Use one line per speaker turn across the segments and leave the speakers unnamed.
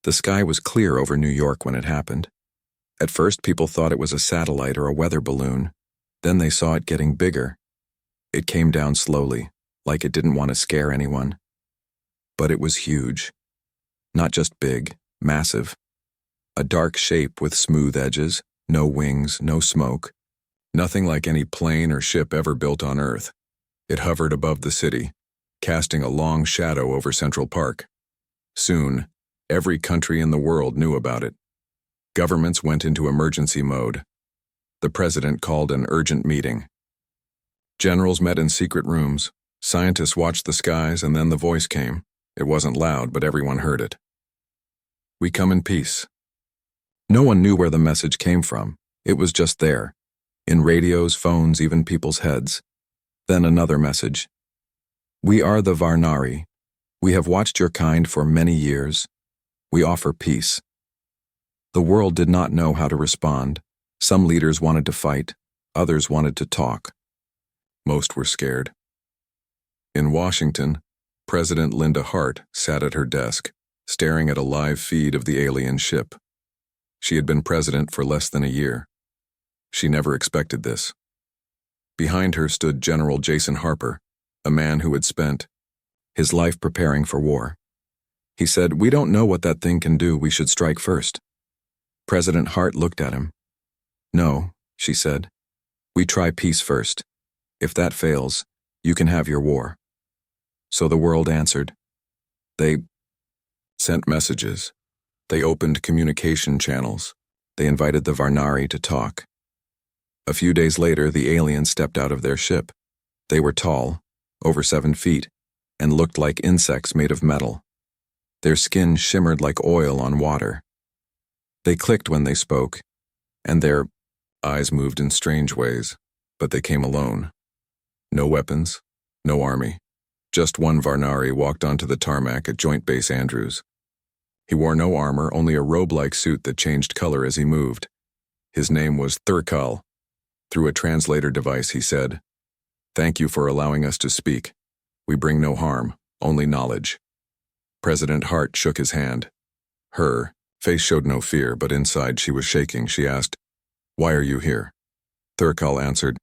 The sky was clear over New York when it happened. At first, people thought it was a satellite or a weather balloon. Then they saw it getting bigger. It came down slowly, like it didn't want to scare anyone. But it was huge. Not just big, massive. A dark shape with smooth edges, no wings, no smoke. Nothing like any plane or ship ever built on Earth. It hovered above the city, casting a long shadow over Central Park. Soon, every country in the world knew about it. Governments went into emergency mode. The president called an urgent meeting. Generals met in secret rooms. Scientists watched the skies, and then the voice came. It wasn't loud, but everyone heard it. "We come in peace." No one knew where the message came from. It was just there. In radios, phones, even people's heads. Then another message. "We are the Varnari. We have watched your kind for many years. We offer peace." The world did not know how to respond. Some leaders wanted to fight, others wanted to talk. Most were scared. In Washington, President Linda Hart sat at her desk, staring at a live feed of the alien ship. She had been president for less than a year. She never expected this. Behind her stood General Jason Harper, a man who had spent his life preparing for war. He said, "We don't know what that thing can do. We should strike first." President Hart looked at him. "No," she said. "We try peace first. If that fails, you can have your war." So the world answered. They sent messages. They opened communication channels. They invited the Varnari to talk. A few days later, the aliens stepped out of their ship. They were tall, over 7 feet, and looked like insects made of metal. Their skin shimmered like oil on water. They clicked when they spoke, and their eyes moved in strange ways, but they came alone. No weapons, no army. Just one Varnari walked onto the tarmac at Joint Base Andrews. He wore no armor, only a robe-like suit that changed color as he moved. His name was Thurkal. Through a translator device, he said, "Thank you for allowing us to speak. We bring no harm, only knowledge." President Hart shook his hand. Her face showed no fear, but inside she was shaking. She asked, "Why are you here?" Thurkal answered,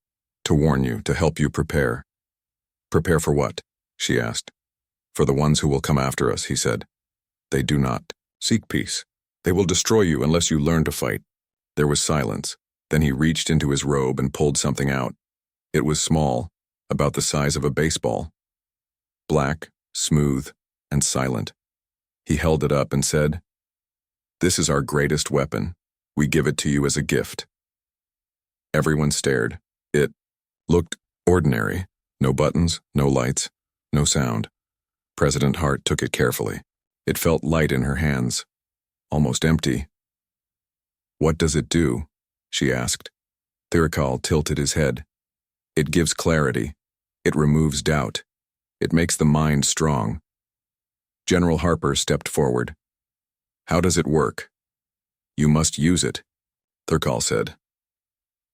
"To warn you, to help you prepare." "Prepare for what?" she asked. "For the ones who will come after us," he said. "They do not seek peace. They will destroy you unless you learn to fight." There was silence. Then he reached into his robe and pulled something out. It was small, about the size of a baseball. Black, smooth, and silent. He held it up and said, "This is our greatest weapon. We give it to you as a gift." Everyone stared. It looked ordinary. No buttons, no lights, no sound. President Hart took it carefully. It felt light in her hands, almost empty. "What does it do?" she asked. Thurkal tilted his head. "It gives clarity. It removes doubt. It makes the mind strong." General Harper stepped forward. "How does it work?" "You must use it," Thurkal said.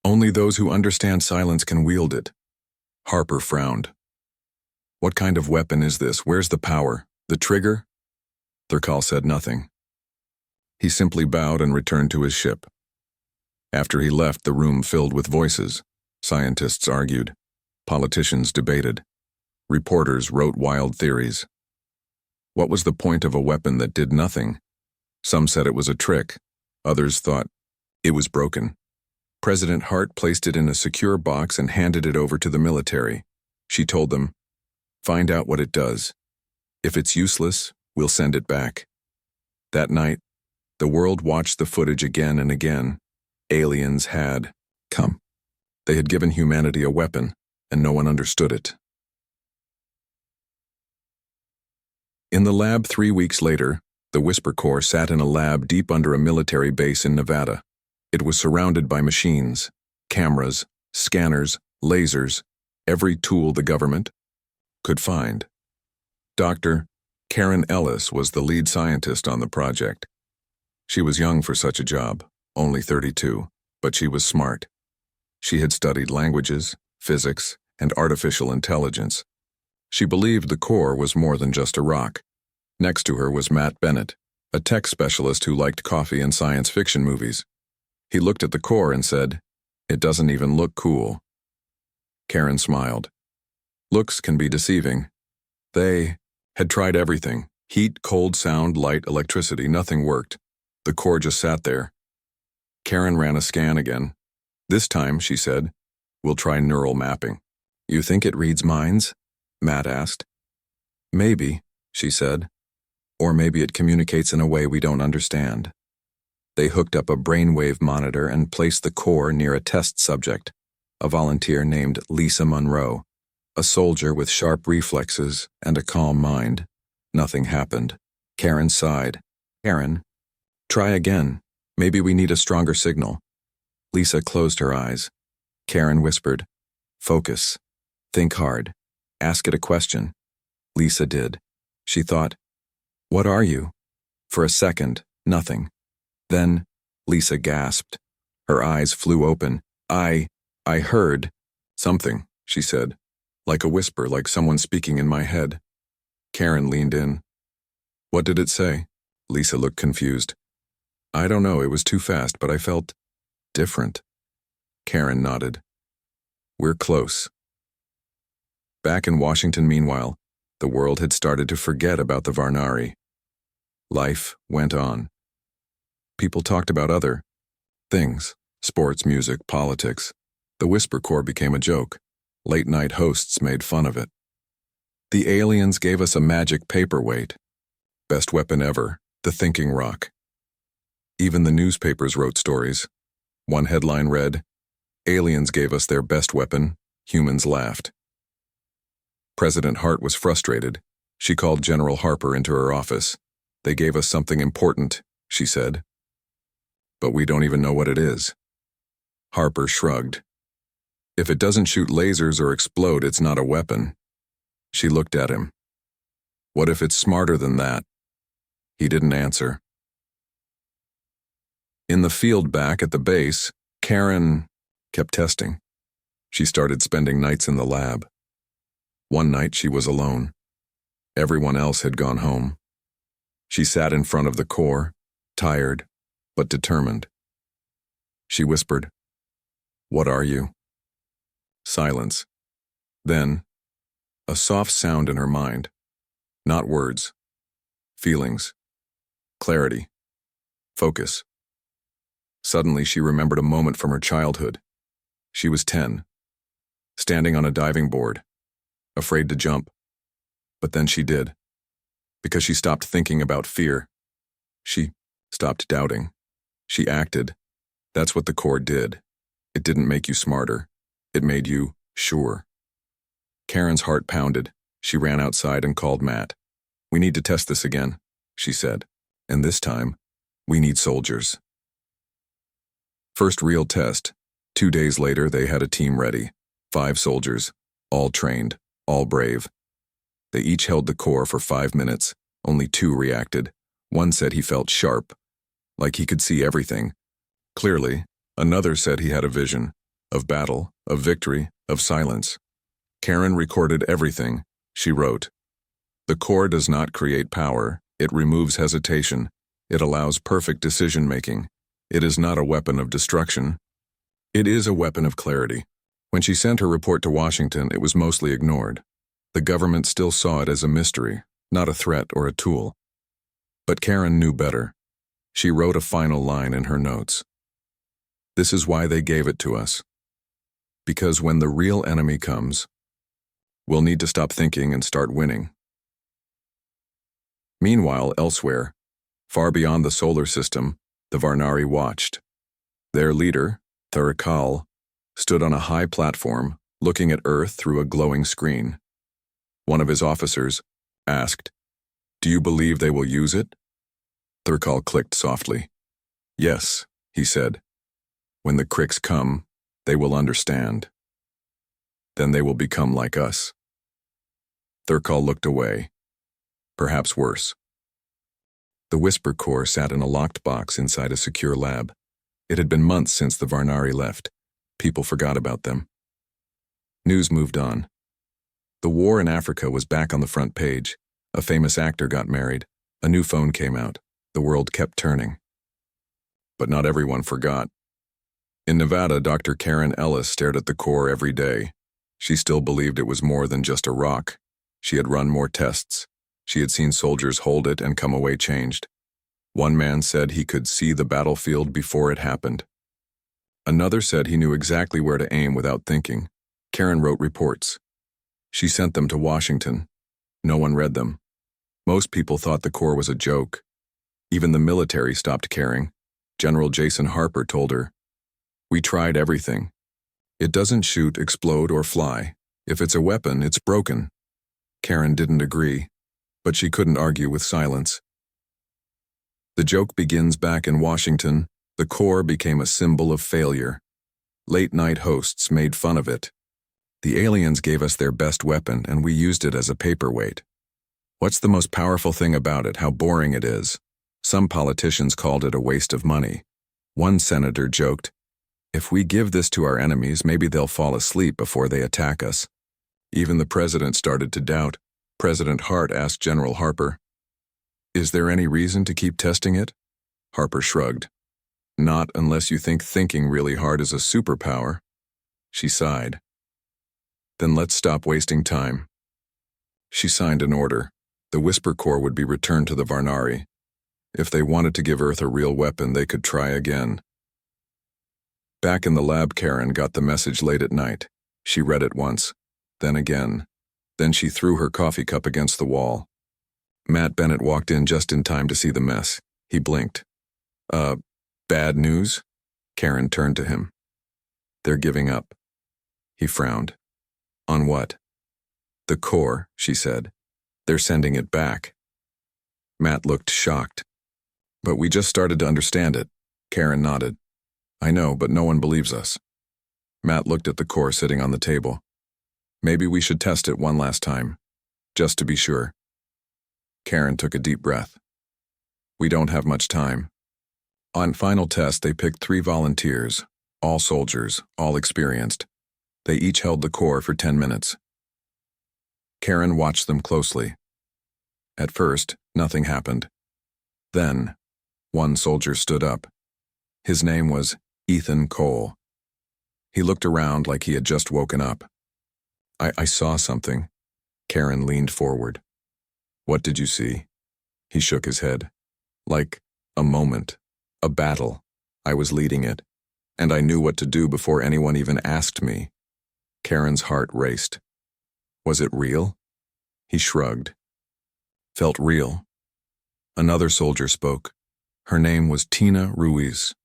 "Only those who understand silence can wield it." Harper frowned. "What kind of weapon is this? Where's the power? The trigger?" Thurkal said nothing. He simply bowed and returned to his ship. After he left, the room filled with voices. Scientists argued. Politicians debated. Reporters wrote wild theories. What was the point of a weapon that did nothing? Some said it was a trick. Others thought it was broken. President Hart placed it in a secure box and handed it over to the military. She told them, "Find out what it does. If it's useless, we'll send it back." That night, the world watched the footage again and again. Aliens had come. They had given humanity a weapon, and no one understood it. In the lab 3 weeks later, the Whisper Corps sat in a lab deep under a military base in Nevada. It was surrounded by machines, cameras, scanners, lasers, every tool the government could find. Dr. Karen Ellis was the lead scientist on the project. She was young for such a job, only 32, but she was smart. She had studied languages, physics, and artificial intelligence. She believed the Corps was more than just a rock. Next to her was Matt Bennett, a tech specialist who liked coffee and science fiction movies. He looked at the core and said, "It doesn't even look cool." Karen smiled. Looks can be deceiving. They had tried everything. Heat, cold, sound, light, electricity, nothing worked. The core just sat there. Karen ran a scan again. "This time," she said, "we'll try neural mapping." "You think it reads minds?" Matt asked. "Maybe," she said. "Or maybe it communicates in a way we don't understand." They hooked up a brainwave monitor and placed the core near a test subject, a volunteer named Lisa Monroe, a soldier with sharp reflexes and a calm mind. Nothing happened. Karen sighed. "Karen, try again. Maybe we need a stronger signal." Lisa closed her eyes. Karen whispered, "Focus. Think hard. Ask it a question." Lisa did. She thought, "What are you?" For a second, nothing. Then, Lisa gasped. Her eyes flew open. I heard something," she said, "like a whisper, like someone speaking in my head." Karen leaned in. "What did it say?" Lisa looked confused. "I don't know, it was too fast, but I felt different." Karen nodded. "We're close." Back in Washington, meanwhile, the world had started to forget about the Varnari. Life went on. People talked about other things, sports, music, politics. The Whisper Corps became a joke. Late-night hosts made fun of it. The aliens gave us a magic paperweight. Best weapon ever, the thinking rock. Even the newspapers wrote stories. One headline read, "Aliens gave us their best weapon, humans laughed." President Hart was frustrated. She called General Harper into her office. "They gave us something important," she said. "But we don't even know what it is." Harper shrugged. "If it doesn't shoot lasers or explode, it's not a weapon." She looked at him. "What if it's smarter than that?" He didn't answer. In the field back at the base, Karen kept testing. She started spending nights in the lab. One night she was alone. Everyone else had gone home. She sat in front of the core, tired, but determined. She whispered, "What are you?" Silence. Then, a soft sound in her mind. Not words. Feelings. Clarity. Focus. Suddenly she remembered a moment from her childhood. She was 10, standing on a diving board, afraid to jump. But then she did. Because she stopped thinking about fear. She stopped doubting. She acted. That's what the core did. It didn't make you smarter. It made you sure. Karen's heart pounded. She ran outside and called Matt. "We need to test this again," she said. "And this time, we need soldiers." First real test. 2 days later, they had a team ready. 5 soldiers, all trained, all brave. They each held the core for 5 minutes. Only 2 reacted. One said he felt sharp, like he could see everything. Clearly, another said he had a vision of battle, of victory, of silence. Karen recorded everything. She wrote, "The core does not create power. It removes hesitation. It allows perfect decision-making. It is not a weapon of destruction. It is a weapon of clarity." When she sent her report to Washington, it was mostly ignored. The government still saw it as a mystery, not a threat or a tool. But Karen knew better. She wrote a final line in her notes. "This is why they gave it to us. Because when the real enemy comes, we'll need to stop thinking and start winning." Meanwhile, elsewhere, far beyond the solar system, the Varnari watched. Their leader, Thurikal, stood on a high platform, looking at Earth through a glowing screen. One of his officers asked, "Do you believe they will use it?" Thurikal clicked softly. "Yes," he said. "When the cricks come, they will understand. Then they will become like us." Thurikal looked away. Perhaps worse. The Whisper Corps sat in a locked box inside a secure lab. It had been months since the Varnari left. People forgot about them. News moved on. The war in Africa was back on the front page. A famous actor got married. A new phone came out. The world kept turning. But not everyone forgot. In Nevada, Dr. Karen Ellis stared at the core every day. She still believed it was more than just a rock. She had run more tests. She had seen soldiers hold it and come away changed. One man said he could see the battlefield before it happened. Another said he knew exactly where to aim without thinking. Karen wrote reports. She sent them to Washington. No one read them. Most people thought the core was a joke. Even the military stopped caring. General Jason Harper told her, "We tried everything. It doesn't shoot, explode, or fly. If it's a weapon, it's broken." Karen didn't agree, but she couldn't argue with silence. The joke begins back in Washington. The core became a symbol of failure. Late-night hosts made fun of it. The aliens gave us their best weapon, and we used it as a paperweight. What's the most powerful thing about it? How boring it is. Some politicians called it a waste of money. One senator joked, "If we give this to our enemies, maybe they'll fall asleep before they attack us." Even the president started to doubt. President Hart asked General Harper, "Is there any reason to keep testing it?" Harper shrugged. "Not unless you think thinking really hard is a superpower." She sighed. "Then let's stop wasting time." She signed an order. The Whisper Corps would be returned to the Varnari. If they wanted to give Earth a real weapon, they could try again. Back in the lab, Karen got the message late at night. She read it once, then again. Then she threw her coffee cup against the wall. Matt Bennett walked in just in time to see the mess. He blinked. Bad news?" Karen turned to him. "They're giving up." He frowned. "On what?" "The core," she said. "They're sending it back." Matt looked shocked. "But we just started to understand it." Karen nodded. "I know, but no one believes us." Matt looked at the core sitting on the table. "Maybe we should test it one last time, just to be sure." Karen took a deep breath. "We don't have much time." On final test, they picked 3 volunteers, all soldiers, all experienced. They each held the core for 10 minutes. Karen watched them closely. At first, nothing happened. Then, one soldier stood up. His name was Ethan Cole. He looked around like he had just woken up. I saw something." Karen leaned forward. "What did you see?" He shook his head. "Like a moment, a battle. I was leading it, and I knew what to do before anyone even asked me." Karen's heart raced. "Was it real?" He shrugged. "Felt real." Another soldier spoke. Her name was Tina Ruiz.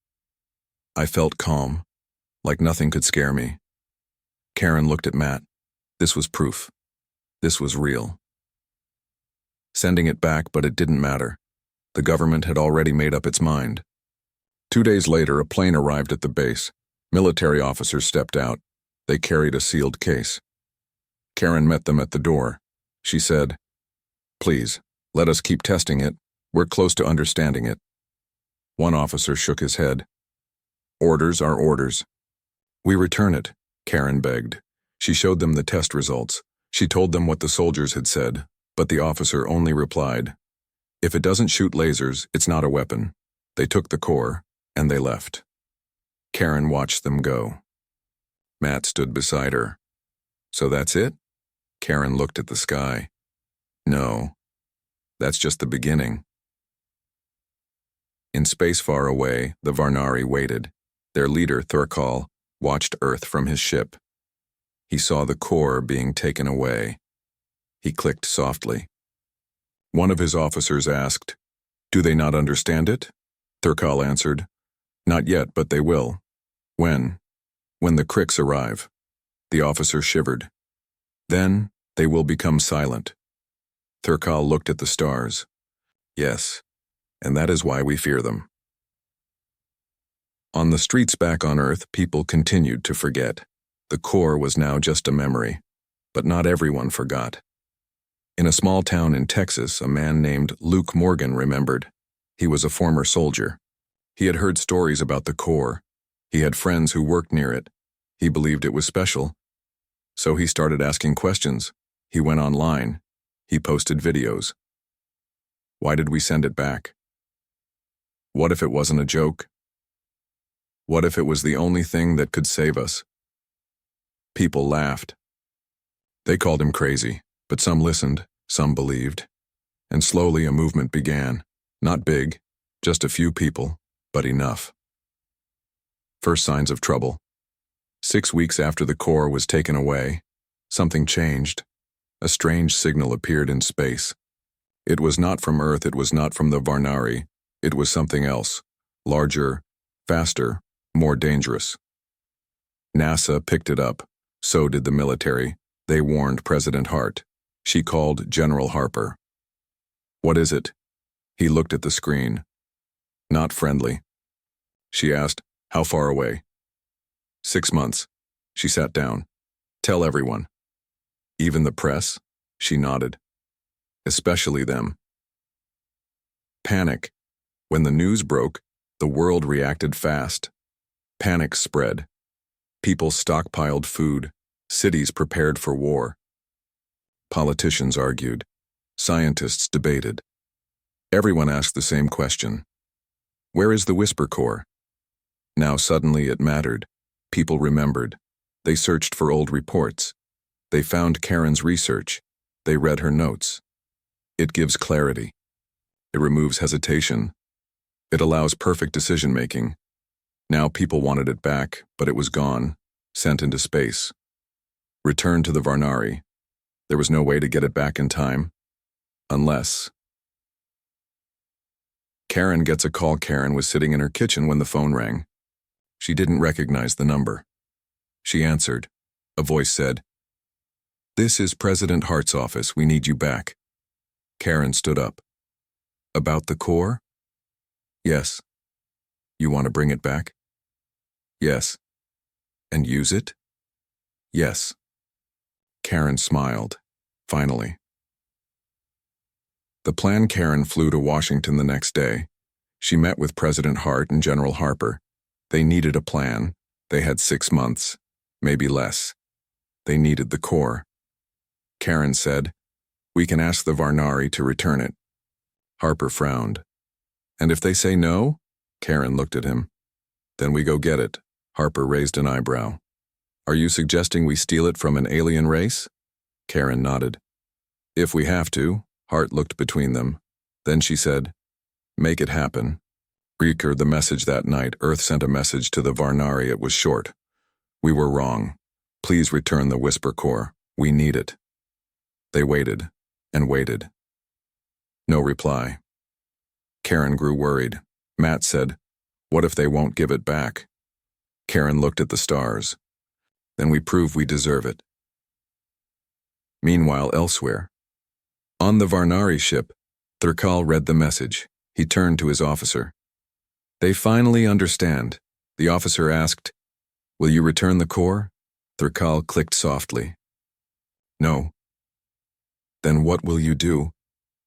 "I felt calm, like nothing could scare me." Karen looked at Matt. This was proof. This was real. Sending it back, but it didn't matter. The government had already made up its mind. 2 days later, a plane arrived at the base. Military officers stepped out. They carried a sealed case. Karen met them at the door. She said, "Please, let us keep testing it. We're close to understanding it." One officer shook his head. "Orders are orders." "We return it," Karen begged. She showed them the test results. She told them what the soldiers had said, but the officer only replied, "If it doesn't shoot lasers, it's not a weapon." They took the core, and they left. Karen watched them go. Matt stood beside her. "So that's it?" Karen looked at the sky. "No, that's just the beginning." In space far away, the Varnari waited. Their leader, Thurkal, watched Earth from his ship. He saw the core being taken away. He clicked softly. One of his officers asked, "Do they not understand it?" Thurkal answered, "Not yet, but they will." "When?" "When the Cricks arrive." The officer shivered. "Then they will become silent." Thurkal looked at the stars. "Yes, and that is why we fear them." On the streets back on Earth, people continued to forget. The core was now just a memory, but not everyone forgot. In a small town in Texas, a man named Luke Morgan remembered. He was a former soldier. He had heard stories about the core. He had friends who worked near it. He believed it was special. So he started asking questions. He went online. He posted videos. "Why did we send it back?" What if it wasn't a joke? What if it was the only thing that could save us? People laughed. They called him crazy, but some listened, some believed. And slowly a movement began. Not big, just a few people, but enough. First signs of trouble. 6 weeks after the core was taken away, something changed. A strange signal appeared in space. It was not from Earth, it was not from the Varnari. It was something else, larger, faster, more dangerous. NASA picked it up. So did the military. They warned President Hart. She called General Harper. What is it? He looked at the screen. Not friendly. She asked, how far away? 6 months. She sat down. Tell everyone. Even the press? She nodded. Especially them. Panic. When the news broke, the world reacted fast. Panic spread. People stockpiled food. Cities prepared for war. Politicians argued. Scientists debated. Everyone asked the same question. Where is the Whisper Corps? Now suddenly it mattered. People remembered. They searched for old reports. They found Karen's research. They read her notes. It gives clarity. It removes hesitation. It allows perfect decision-making. Now people wanted it back, but it was gone, sent into space. Returned to the Varnari. There was no way to get it back in time. Unless... Karen gets a call. Karen was sitting in her kitchen when the phone rang. She didn't recognize the number. She answered. A voice said, "This is President Hart's office. We need you back." Karen stood up. "About the core?" "Yes." "You want to bring it back?" "Yes." "And use it?" "Yes." Karen smiled. Finally. The plan. Karen flew to Washington the next day. She met with President Hart and General Harper. They needed a plan. They had 6 months, maybe less. They needed the core. Karen said, "We can ask the Varnari to return it." Harper frowned. "And if they say no?" Karen looked at him. "Then we go get it." Harper raised an eyebrow. "Are you suggesting we steal it from an alien race?" Karen nodded. "If we have to." Hart looked between them. Then she said, "Make it happen." Recurred the message that night. Earth sent a message to the Varnari. It was short. "We were wrong. Please return the Whisper Core. We need it." They waited and waited. No reply. Karen grew worried. Matt said, "What if they won't give it back?" Karen looked at the stars. "Then we prove we deserve it." Meanwhile, elsewhere. On the Varnari ship, Thurkal read the message. He turned to his officer. "They finally understand." The officer asked, "Will you return the core?" Thurkal clicked softly. "No." "Then what will you do?"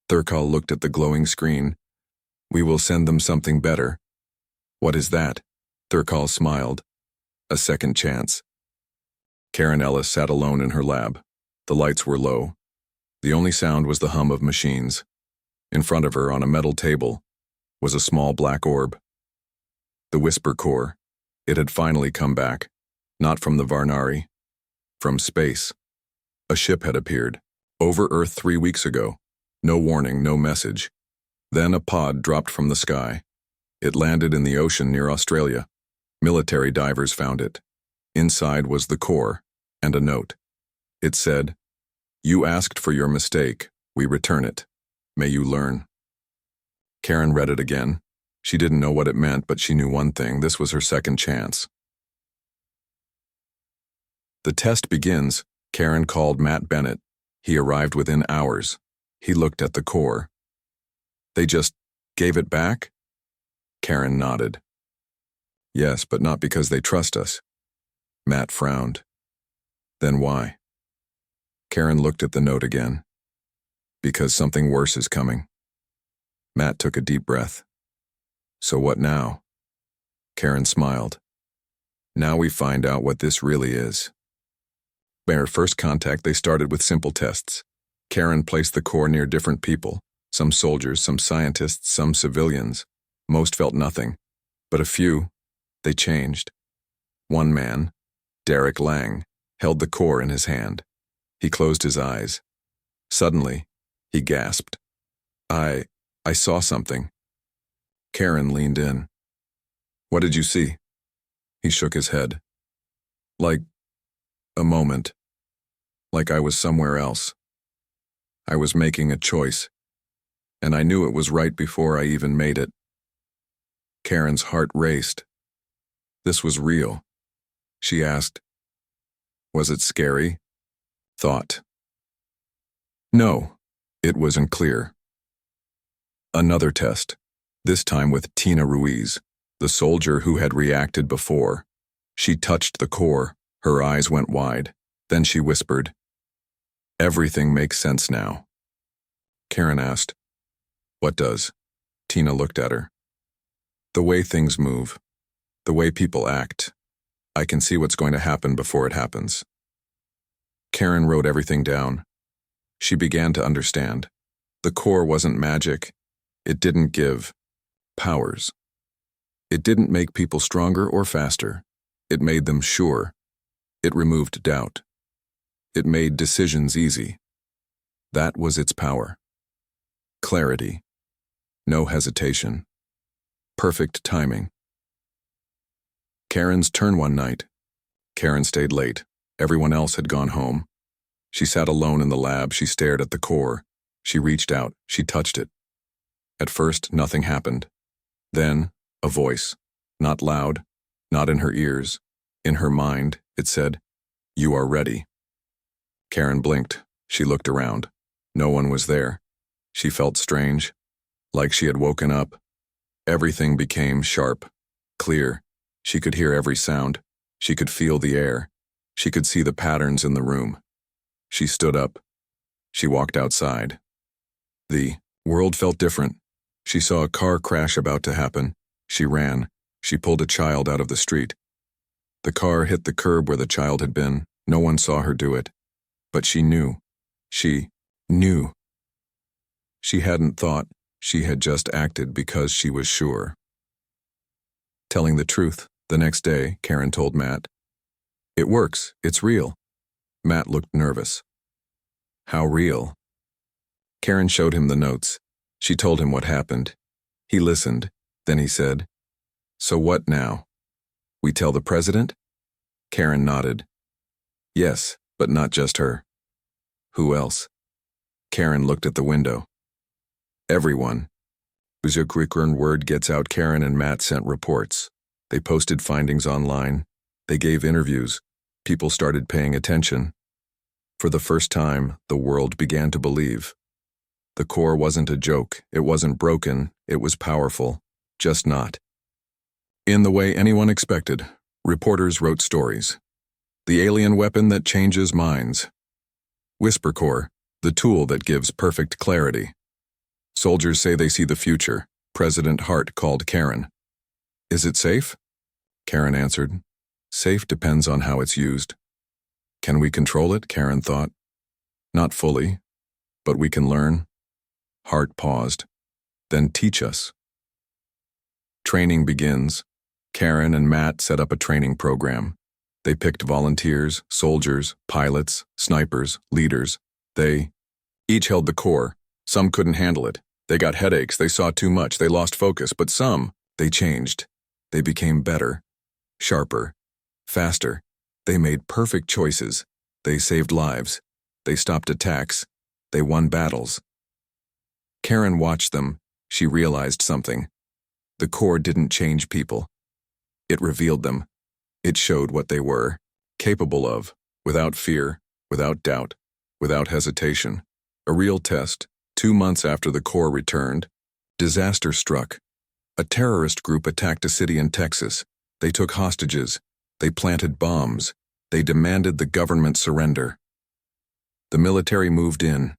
Thurkal looked at the glowing screen. "We will send them something better." "What is that?" Thurkal smiled. "A second chance." Karen Ellis sat alone in her lab. The lights were low. The only sound was the hum of machines. In front of her, on a metal table, was a small black orb. The Whisper Core. It had finally come back. Not from the Varnari. From space. A ship had appeared. Over Earth 3 weeks ago. No warning, no message. Then a pod dropped from the sky. It landed in the ocean near Australia. Military divers found it. Inside was the core, and a note. It said, "You asked for your mistake. We return it. May you learn." Karen read it again. She didn't know what it meant, but she knew one thing. This was her second chance. The test begins. Karen called Matt Bennett. He arrived within hours. He looked at the core. "They just gave it back?" Karen nodded. "Yes, but not because they trust us." Matt frowned. "Then why?" Karen looked at the note again. "Because something worse is coming." Matt took a deep breath. "So what now?" Karen smiled. "Now we find out what this really is." By our first contact, they started with simple tests. Karen placed the core near different people, some soldiers, some scientists, some civilians. Most felt nothing, but a few, they changed. One man, Derek Lang, held the core in his hand. He closed his eyes. Suddenly, he gasped. I saw something. Karen leaned in. What did you see? He shook his head. Like a moment. Like I was somewhere else. I was making a choice, and I knew it was right before I even made it. Karen's heart raced. This was real. She asked, was it scary? Thought. No, it wasn't clear. Another test, this time with Tina Ruiz, the soldier who had reacted before. She touched the core, her eyes went wide. Then she whispered, everything makes sense now. Karen asked, what does? Tina looked at her. The way things move, the way people act. I can see what's going to happen before it happens. Karen wrote everything down. She began to understand. The core wasn't magic. It didn't give powers. It didn't make people stronger or faster. It made them sure. It removed doubt. It made decisions easy. That was its power. Clarity. No hesitation. Perfect timing. Karen's turn one night. Karen stayed late. Everyone else had gone home. She sat alone in the lab. She stared at the core. She reached out. She touched it. At first, nothing happened. Then, a voice. Not loud, not in her ears. In her mind, it said, you are ready. Karen blinked. She looked around. No one was there. She felt strange, like she had woken up. Everything became sharp, clear. She could hear every sound. She could feel the air. She could see the patterns in the room. She stood up. She walked outside. The world felt different. She saw a car crash about to happen. She ran. She pulled a child out of the street. The car hit the curb where the child had been. No one saw her do it. But she knew. She knew. She hadn't thought. She had just acted because she was sure. Telling the truth, the next day, Karen told Matt, it works. It's real. Matt looked nervous. How real? Karen showed him the notes. She told him what happened. He listened. Then he said, so what now? We tell the president? Karen nodded. Yes, but not just her. Who else? Karen looked at the window. Everyone. Word gets out. Karen and Matt sent reports. They posted findings online. They gave interviews. People started paying attention. For the first time, the world began to believe. The core wasn't a joke. It wasn't broken. It was powerful. Just not in the way anyone expected. Reporters wrote stories. The alien weapon that changes minds. Whisper core, the tool that gives perfect clarity. Soldiers say they see the future. President Hart called Karen. Is it safe? Karen answered. Safe depends on how it's used. Can we control it? Karen thought. Not fully, but we can learn. Hart paused. Then teach us. Training begins. Karen and Matt set up a training program. They picked volunteers, soldiers, pilots, snipers, leaders. They each held the core. Some couldn't handle it. They got headaches, they saw too much, they lost focus, but some, they changed. They became better, sharper, faster. They made perfect choices. They saved lives. They stopped attacks. They won battles. Karen watched them. She realized something. The core didn't change people. It revealed them. It showed what they were capable of, without fear, without doubt, without hesitation. A real test. 2 months after the core returned, disaster struck. A terrorist group attacked a city in Texas. They took hostages. They planted bombs. They demanded the government surrender. The military moved in.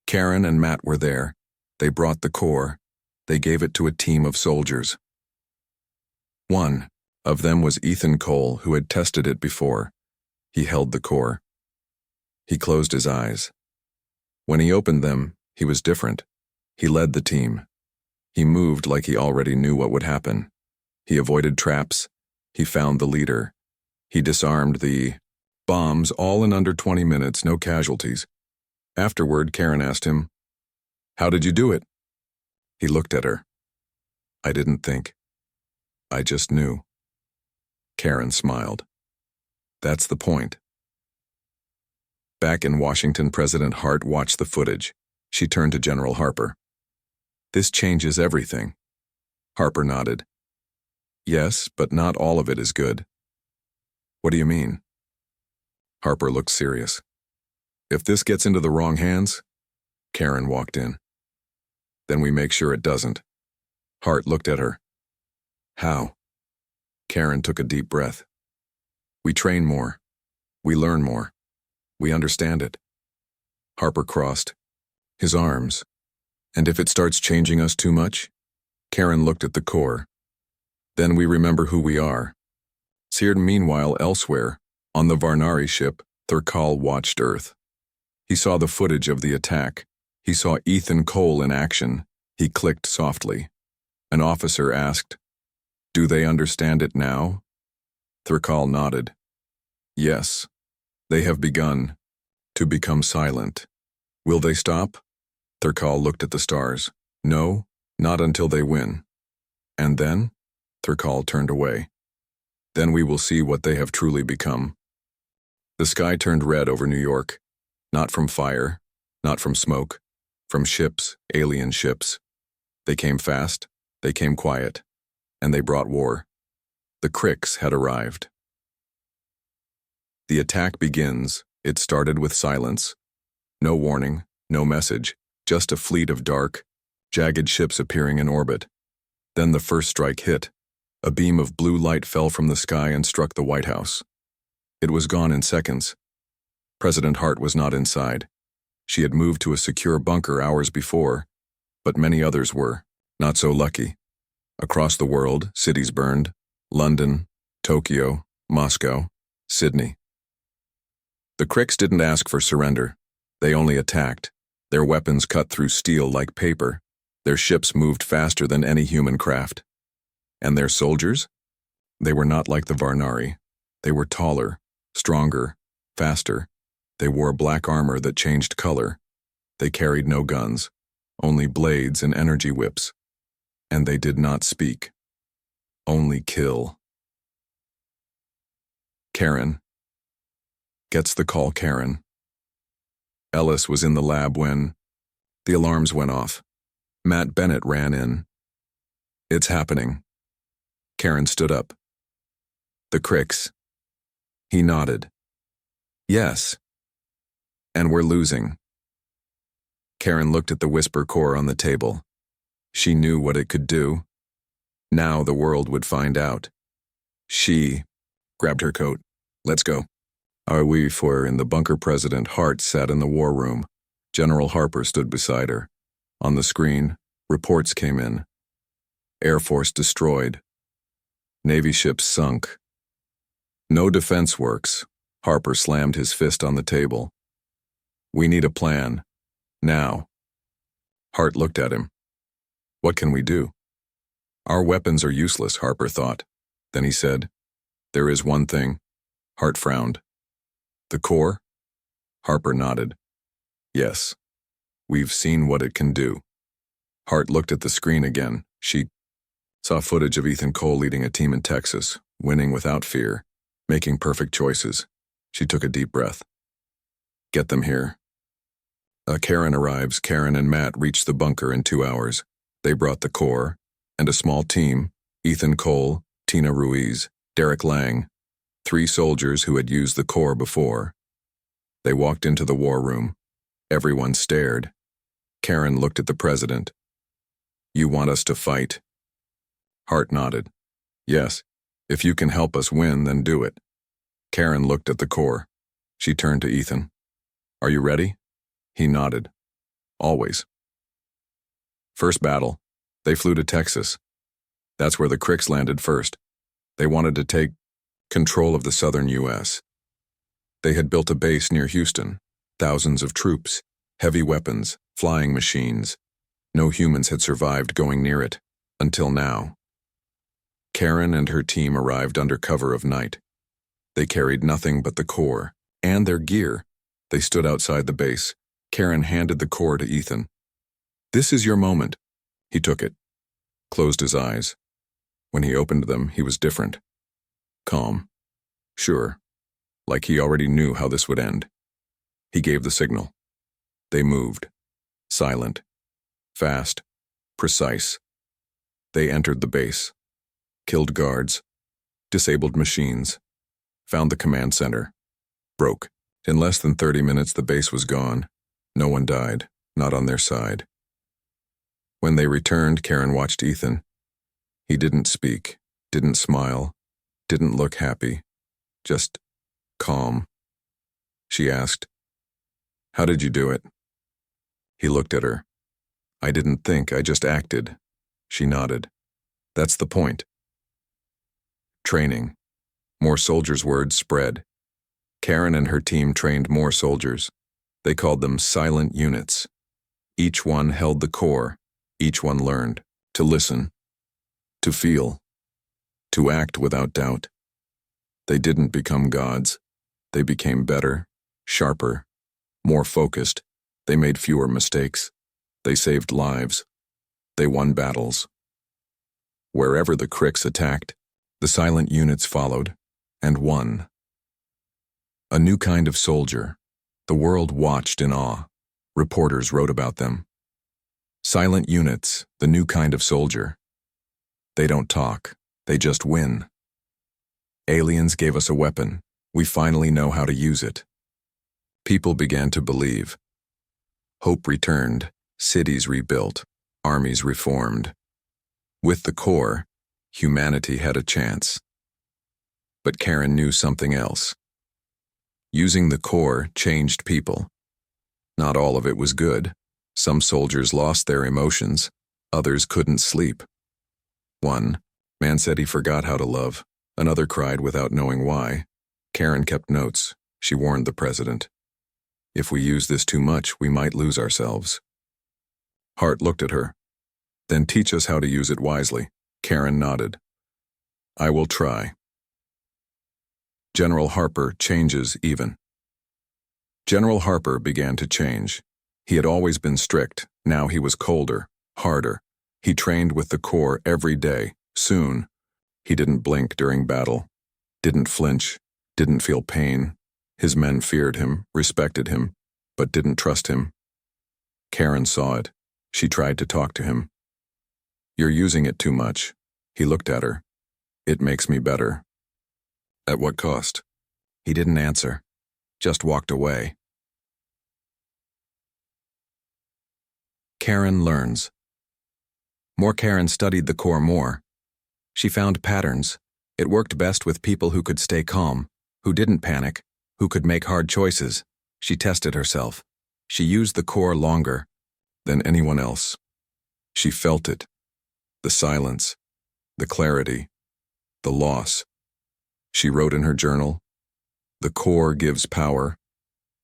Karen and Matt were there. They brought the core. They gave it to a team of soldiers. One of them was Ethan Cole, who had tested it before. He held the core. He closed his eyes. When he opened them, he was different. He led the team. He moved like he already knew what would happen. He avoided traps. He found the leader. He disarmed the bombs, all in under 20 minutes, no casualties. Afterward, Karen asked him, "How did you do it?" He looked at her. "I didn't think. I just knew." Karen smiled. "That's the point." Back in Washington, President Hart watched the footage. She turned to General Harper. "This changes everything." Harper nodded. "Yes, but not all of it is good." "What do you mean?" Harper looked serious. "If this gets into the wrong hands," Karen walked in, "then we make sure it doesn't." Hart looked at her. "How?" Karen took a deep breath. "We train more. We learn more. We understand it." Harper crossed his arms. "And if it starts changing us too much?" Karen looked at the core. "Then we remember who we are." Seared meanwhile elsewhere, on the Varnari ship, Thurkal watched Earth. He saw the footage of the attack. He saw Ethan Cole in action. He clicked softly. An officer asked, "Do they understand it now?" Thurkal nodded. "Yes. They have begun to become silent." "Will they stop?" Thurkal looked at the stars. "No, not until they win." "And then?" Thurkal turned away. "Then we will see what they have truly become." The sky turned red over New York. Not from fire, not from smoke, from ships, alien ships. They came fast, they came quiet, and they brought war. The Cricks had arrived. The attack begins. It started with silence. No warning, no message, just a fleet of dark, jagged ships appearing in orbit. Then the first strike hit. A beam of blue light fell from the sky and struck the White House. It was gone in seconds. President Hart was not inside. She had moved to a secure bunker hours before, but many others were not so lucky. Across the world, cities burned: London, Tokyo, Moscow, Sydney. The Cricks didn't ask for surrender. They only attacked. Their weapons cut through steel like paper. Their ships moved faster than any human craft. And their soldiers? They were not like the Varnari. They were taller, stronger, faster. They wore black armor that changed color. They carried no guns, only blades and energy whips. And they did not speak. Only kill. Karen. Gets the call, Karen. Ellis was in the lab when the alarms went off. Matt Bennett ran in. "It's happening." Karen stood up. "The Cricks." He nodded. "Yes. And we're losing." Karen looked at the whisper core on the table. She knew what it could do. Now the world would find out. She grabbed her coat. "Let's go." "Are we for in the bunker?" President Hart sat in the war room. General Harper stood beside her. On the screen, reports came in. Air Force destroyed. Navy ships sunk. No defense works. Harper slammed his fist on the table. "We need a plan. Now." Hart looked at him. "What can we do?" "Our weapons are useless," Harper thought. Then he said, "There is one thing." Hart frowned. "The core?" Harper nodded. "Yes. We've seen what it can do." Hart looked at the screen again. She saw footage of Ethan Cole leading a team in Texas, winning without fear, making perfect choices. She took a deep breath. "Get them here." Karen arrives. Karen and Matt reached the bunker in 2 hours. They brought the core and a small team: Ethan Cole, Tina Ruiz, Derek Lang, 3 soldiers who had used the core before. They walked into the war room. Everyone stared. Karen looked at the president. "You want us to fight?" Hart nodded. "Yes. If you can help us win, then do it." Karen looked at the core. She turned to Ethan. "Are you ready?" He nodded. "Always." First battle. They flew to Texas. That's where the Cricks landed first. They wanted to take control of the southern U.S. They had built a base near Houston, thousands of troops, heavy weapons, flying machines. No humans had survived going near it, until now. Karen and her team arrived under cover of night. They carried nothing but the core, and their gear. They stood outside the base. Karen handed the core to Ethan. "This is your moment." He took it, closed his eyes. When he opened them, he was different. Calm. Sure. Like he already knew how this would end. He gave the signal. They moved. Silent. Fast. Precise. They entered the base. Killed guards. Disabled machines. Found the command center. Broke. In less than 30 minutes, the base was gone. No one died. Not on their side. When they returned, Karen watched Ethan. He didn't speak. Didn't smile. Didn't look happy. Just calm. She asked, "How did you do it?" He looked at her. "I didn't think, I just acted." She nodded. "That's the point." Training. More soldiers' word spread. Karen and her team trained more soldiers. They called them silent units. Each one held the core. Each one learned to listen, to feel, to act without doubt. They didn't become gods. They became better, sharper, more focused. They made fewer mistakes. They saved lives. They won battles. Wherever the Cricks attacked, the silent units followed, and won. A new kind of soldier. The world watched in awe. Reporters wrote about them. Silent units, the new kind of soldier. They don't talk, they just win. Aliens gave us a weapon. We finally know how to use it. People began to believe. Hope returned, cities rebuilt, armies reformed. With the core, humanity had a chance. But Karen knew something else. Using the core changed people. Not all of it was good. Some soldiers lost their emotions. Others couldn't sleep. One man said he forgot how to love. Another cried without knowing why. Karen kept notes. She warned the president. If we use this too much, we might lose ourselves. Hart looked at her. Then teach us how to use it wisely. Karen nodded. I will try. General Harper changes even. General Harper began to change. He had always been strict. Now he was colder, harder. He trained with the core every day. Soon, he didn't blink during battle, didn't flinch, didn't feel pain. His men feared him, respected him, but didn't trust him. Karen saw it. She tried to talk to him. You're using it too much. He looked at her. It makes me better. At what cost? He didn't answer, just walked away. Karen learns. More Karen studied the core more. She found patterns. It worked best with people who could stay calm, who didn't panic, who could make hard choices. She tested herself. She used the core longer than anyone else. She felt it. The silence, the clarity, the loss. She wrote in her journal, the core gives power,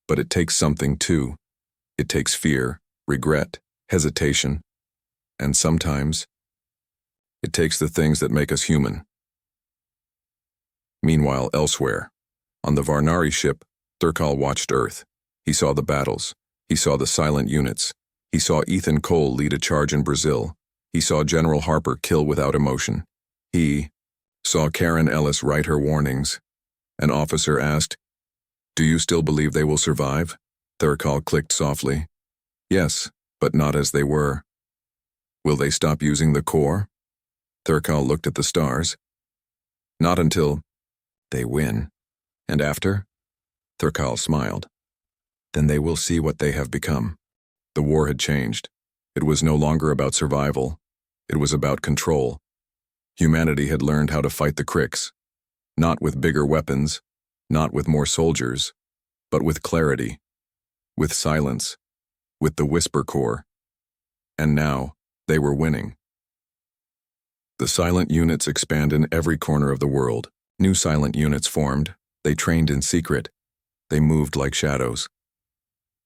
but it takes something too. It takes fear, regret, hesitation, and sometimes it takes the things that make us human. Meanwhile, elsewhere, on the Varnari ship, Thurkal watched Earth. He saw the battles. He saw the silent units. He saw Ethan Cole lead a charge in Brazil. He saw General Harper kill without emotion. He saw Karen Ellis write her warnings. An officer asked, "Do you still believe they will survive?" Thurkal clicked softly. "Yes, but not as they were." "Will they stop using the core?" Thurkal looked at the stars. "Not until they win." "And after?" Thurkal smiled. "Then they will see what they have become." The war had changed. It was no longer about survival. It was about control. Humanity had learned how to fight the Cricks. Not with bigger weapons, not with more soldiers, but with clarity, with silence, with the Whisper Core. And now, they were winning. The silent units expand in every corner of the world. New silent units formed. They trained in secret. They moved like shadows.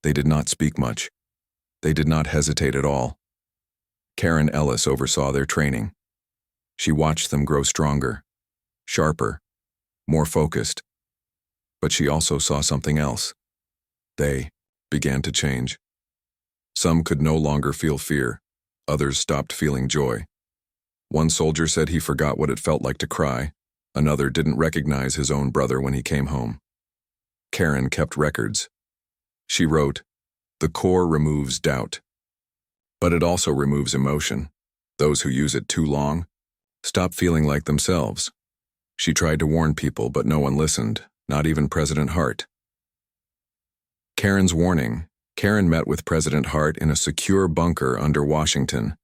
They did not speak much. They did not hesitate at all. Karen Ellis oversaw their training. She watched them grow stronger, sharper, more focused. But she also saw something else. They began to change. Some could no longer feel fear. Others stopped feeling joy. One soldier said he forgot what it felt like to cry. Another didn't recognize his own brother when he came home. Karen kept records. She wrote, "The core removes doubt. But it also removes emotion. Those who use it too long stop feeling like themselves." She tried to warn people, but no one listened, not even President Hart. Karen's warning. Karen met with President Hart in a secure bunker under Washington.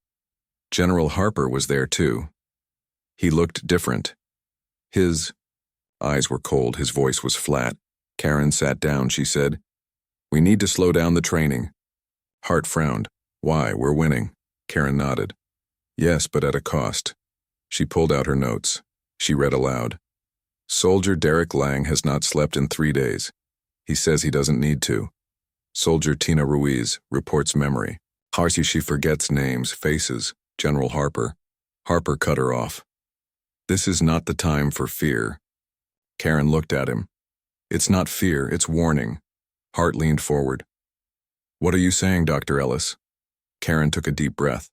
General Harper was there too. He looked different. His eyes were cold, his voice was flat. Karen sat down, she said, "We need to slow down the training." Hart frowned. "Why, we're winning." Karen nodded. "Yes, but at a cost." She pulled out her notes. She read aloud. "Soldier Derek Lang has not slept in 3 days. He says he doesn't need to. Soldier Tina Ruiz reports memory. Harsi, she forgets names, faces. General Harper." Harper cut her off. "This is not the time for fear." Karen looked at him. "It's not fear, it's warning." Hart leaned forward. "What are you saying, Dr. Ellis?" Karen took a deep breath.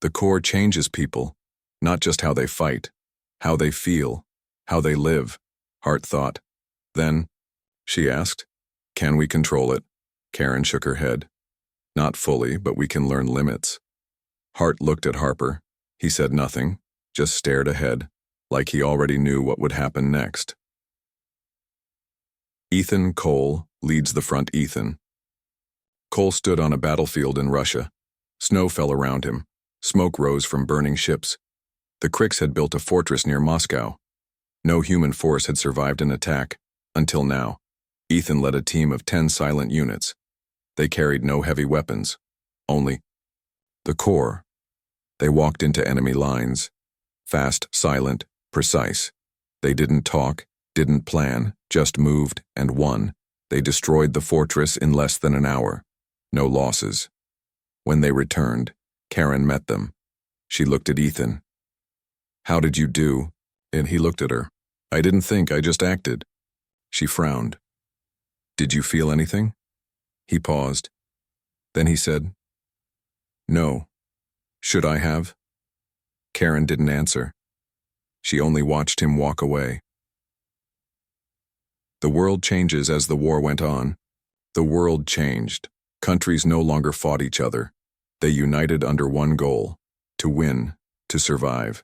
"The core changes people, not just how they fight, how they feel, how they live," Hart thought. "Then," she asked, "can we control it?" Karen shook her head. "Not fully, but we can learn limits." Hart looked at Harper. He said nothing, just stared ahead, like he already knew what would happen next. Ethan Cole leads the front. Ethan. Cole stood on a battlefield in Russia. Snow fell around him. Smoke rose from burning ships. The Kriks had built a fortress near Moscow. No human force had survived an attack, until now. Ethan led a team of 10 silent units. They carried no heavy weapons, only the core. They walked into enemy lines. Fast, silent, precise. They didn't talk, didn't plan, just moved and won. They destroyed the fortress in less than an hour. No losses. When they returned, Karen met them. She looked at Ethan. "How did you do?" And he looked at her. "I didn't think, I just acted." She frowned. "Did you feel anything?" He paused. Then he said, "No. Should I have?" Karen didn't answer. She only watched him walk away. The world changes as the war went on. The world changed. Countries no longer fought each other. They united under one goal: to win, to survive.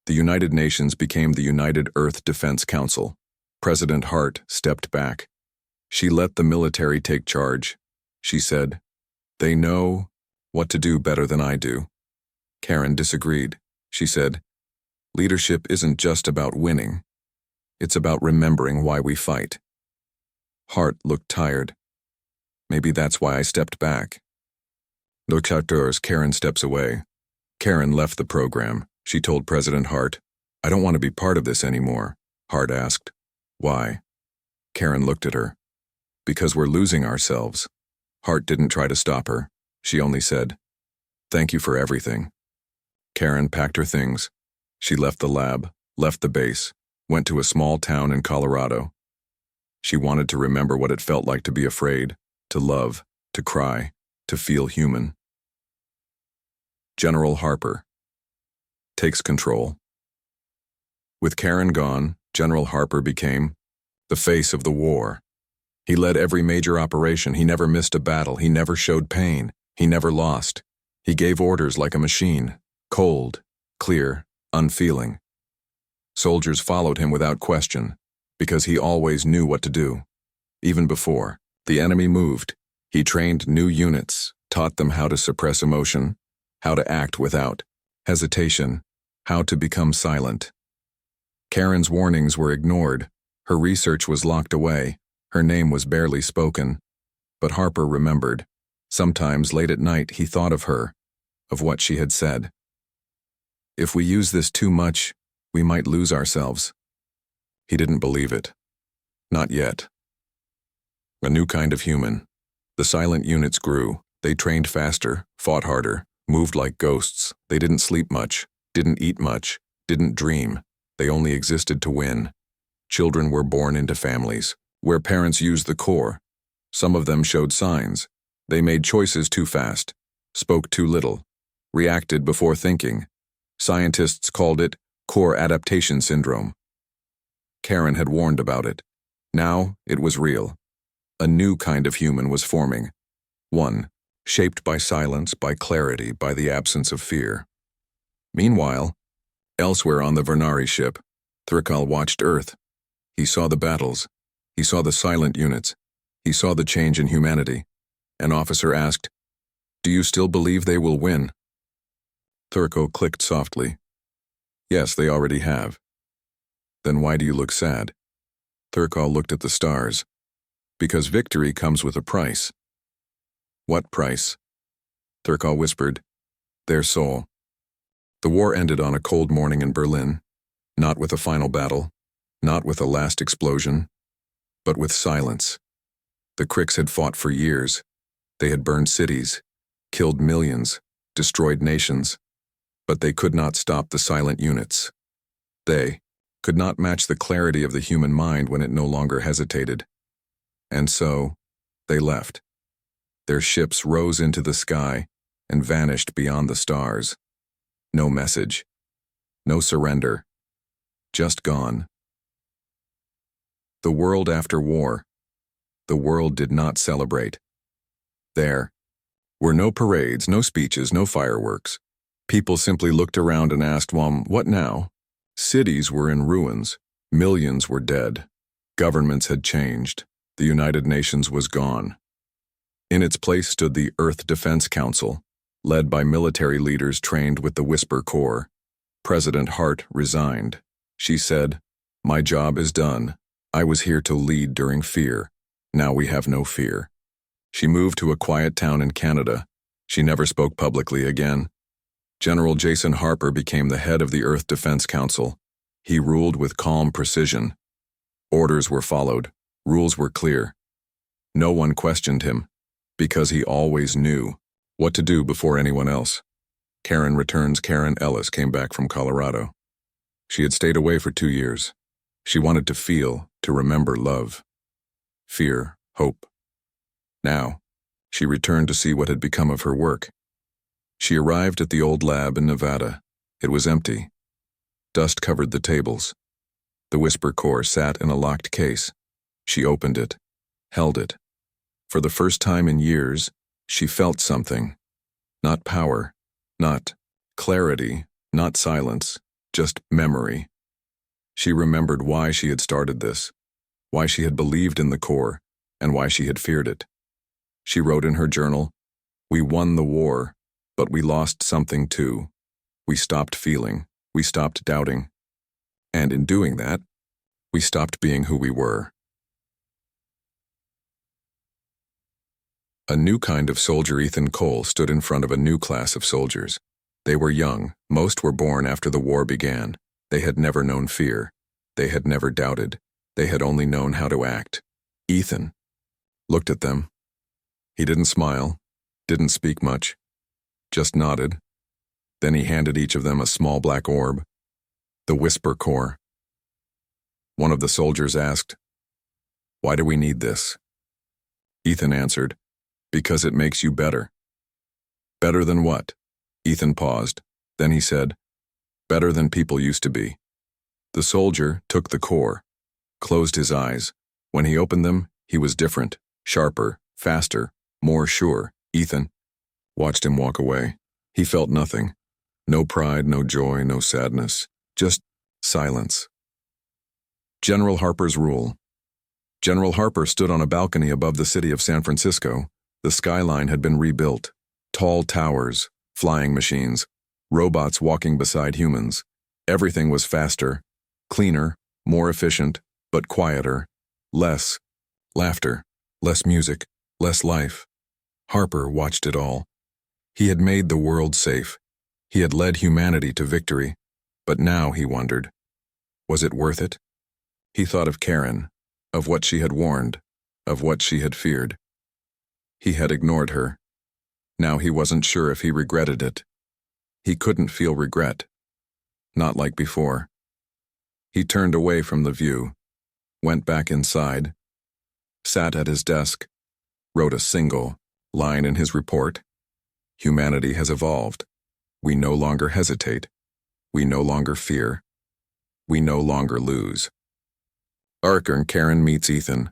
The United Nations became the United Earth Defense Council. President Hart stepped back. She let the military take charge. She said, "They know what to do better than I do." Karen disagreed. She said, "Leadership isn't just about winning. It's about remembering why we fight." Hart looked tired. "Maybe that's why I stepped back." Look outdoors, Karen steps away. Karen left the program. She told President Hart, "I don't want to be part of this anymore." Hart asked, "Why?" Karen looked at her. "Because we're losing ourselves." Hart didn't try to stop her. She only said, "Thank you for everything." Karen packed her things. She left the lab, left the base, went to a small town in Colorado. She wanted to remember what it felt like to be afraid, to love, to cry, to feel human. General Harper takes control. With Karen gone, General Harper became the face of the war. He led every major operation. He never missed a battle. He never showed pain. He never lost. He gave orders like a machine, cold, clear, unfeeling. Soldiers followed him without question, because he always knew what to do. Even before the enemy moved, he trained new units, taught them how to suppress emotion, how to act without hesitation, how to become silent. Karen's warnings were ignored. Her research was locked away. Her name was barely spoken. But Harper remembered. Sometimes late at night he thought of her, of what she had said. "If we use this too much, we might lose ourselves." He didn't believe it. Not yet. A new kind of human. The silent units grew. They trained faster, fought harder, moved like ghosts. They didn't sleep much, didn't eat much, didn't dream. They only existed to win. Children were born into families where parents used the core. Some of them showed signs. They made choices too fast, spoke too little, reacted before thinking. Scientists called it core adaptation syndrome. Karen had warned about it. Now it was real. A new kind of human was forming. One, shaped by silence, by clarity, by the absence of fear. Meanwhile, elsewhere on the Vernari ship, Thirkal watched Earth. He saw the battles. He saw the silent units. He saw the change in humanity. An officer asked, "Do you still believe they will win?" Thurko clicked softly. "Yes, they already have." "Then why do you look sad?" Thurkal looked at the stars. "Because victory comes with a price." "What price?" Thurkal whispered. "Their soul." The war ended on a cold morning in Berlin, not with a final battle, not with a last explosion, but with silence. The Kricks had fought for years. They had burned cities, killed millions, destroyed nations, but they could not stop the silent units. They could not match the clarity of the human mind when it no longer hesitated. And so, they left. Their ships rose into the sky and vanished beyond the stars. No message. No surrender. Just gone. The world after war. The world did not celebrate. There were no parades, no speeches, no fireworks. People simply looked around and asked, what now? Cities were in ruins. Millions were dead. Governments had changed. The United Nations was gone. In its place stood the Earth Defense Council, led by military leaders trained with the Whisper Corps. President Hart resigned. She said, "My job is done. I was here to lead during fear. Now we have no fear." She moved to a quiet town in Canada. She never spoke publicly again. General Jason Harper became the head of the Earth Defense Council. He ruled with calm precision. Orders were followed. Rules were clear. No one questioned him, because he always knew what to do before anyone else. Karen Ellis came back from Colorado. She had stayed away for 2 years. She wanted to feel, to remember love, fear, hope. Now, she returned to see what had become of her work. She arrived at the old lab in Nevada. It was empty. Dust covered the tables. The Whisper Core sat in a locked case. She opened it, held it. For the first time in years, she felt something. Not power, not clarity, not silence, just memory. She remembered why she had started this, why she had believed in the core, and why she had feared it. She wrote in her journal, "We won the war, but we lost something too. We stopped feeling, we stopped doubting. And in doing that, we stopped being who we were." A new kind of soldier, Ethan Cole, stood in front of a new class of soldiers. They were young. Most were born after the war began. They had never known fear. They had never doubted. They had only known how to act. Ethan looked at them. He didn't smile, didn't speak much, just nodded. Then he handed each of them a small black orb. The Whisper Core. One of the soldiers asked, "Why do we need this?" Ethan answered, "Because it makes you better." "Better than what?" Ethan paused. Then he said, "Better than people used to be." The soldier took the core, closed his eyes. When he opened them, he was different, sharper, faster, more sure. Ethan watched him walk away. He felt nothing. No pride, no joy, no sadness. Just silence. General Harper's rule. General Harper stood on a balcony above the city of San Francisco. The skyline had been rebuilt. Tall towers, flying machines, robots walking beside humans. Everything was faster, cleaner, more efficient, but quieter. Less laughter, less music, less life. Harper watched it all. He had made the world safe. He had led humanity to victory. But now he wondered, was it worth it? He thought of Karen, of what she had warned, of what she had feared. He had ignored her. Now he wasn't sure if he regretted it. He couldn't feel regret. Not like before. He turned away from the view, went back inside, sat at his desk, wrote a single line in his report. Humanity has evolved. We no longer hesitate. We no longer fear. We no longer lose. Ark and Karen meets Ethan.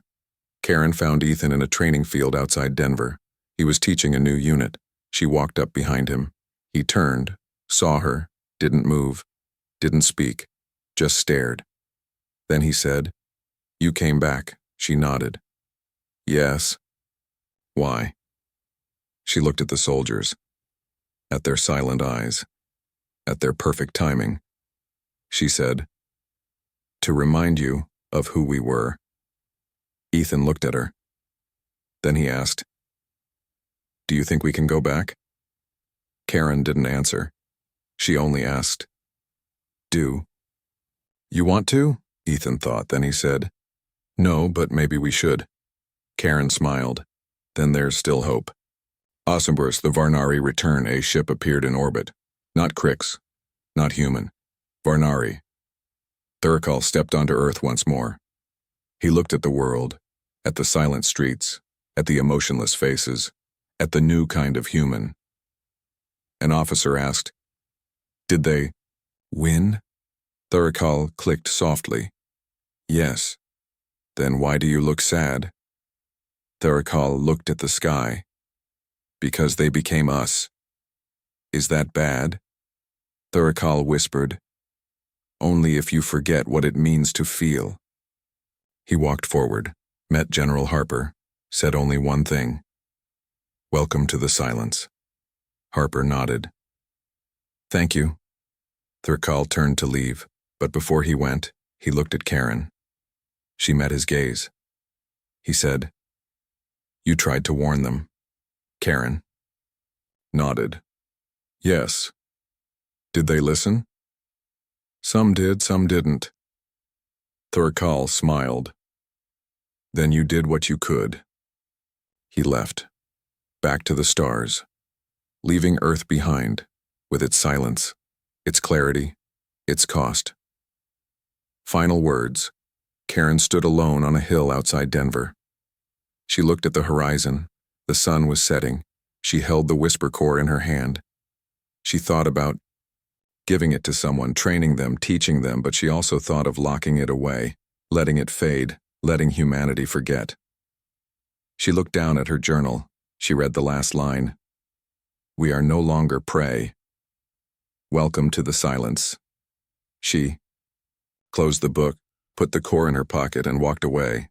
Karen found Ethan in a training field outside Denver. He was teaching a new unit. She walked up behind him. He turned, saw her, didn't move, didn't speak, just stared. Then he said, "You came back." She nodded. "Yes." "Why?" She looked at the soldiers, at their silent eyes, at their perfect timing. She said, "To remind you of who we were." Ethan looked at her. Then he asked, "Do you think we can go back?" Karen didn't answer. She only asked, "Do you want to?" Ethan thought. Then he said, "No, but maybe we should." Karen smiled. "Then there's still hope." Awesomeburst, the Varnari return. A ship appeared in orbit. Not Krix. Not human. Varnari. Thurikal stepped onto Earth once more. He looked at the world, at the silent streets, at the emotionless faces, at the new kind of human. An officer asked, "Did they win?" Thurikal clicked softly. "Yes." "Then why do you look sad?" Thurikal looked at the sky. "Because they became us." "Is that bad?" Thurikal whispered, "Only if you forget what it means to feel." He walked forward, met General Harper, said only one thing, "Welcome to the silence." Harper nodded. "Thank you." Thurikal turned to leave, but before he went, he looked at Karen. She met his gaze. He said, "You tried to warn them." Karen nodded. "Yes." "Did they listen?" "Some did, some didn't." Thurikal smiled. "Then you did what you could." He left, back to the stars, leaving Earth behind, with its silence, its clarity, its cost. Final words. Karen stood alone on a hill outside Denver. She looked at the horizon. The sun was setting. She held the whisper core in her hand. She thought about giving it to someone, training them, teaching them, but she also thought of locking it away, letting it fade, letting humanity forget. She looked down at her journal. She read the last line. "We are no longer prey. Welcome to the silence." She closed the book, put the core in her pocket, and walked away.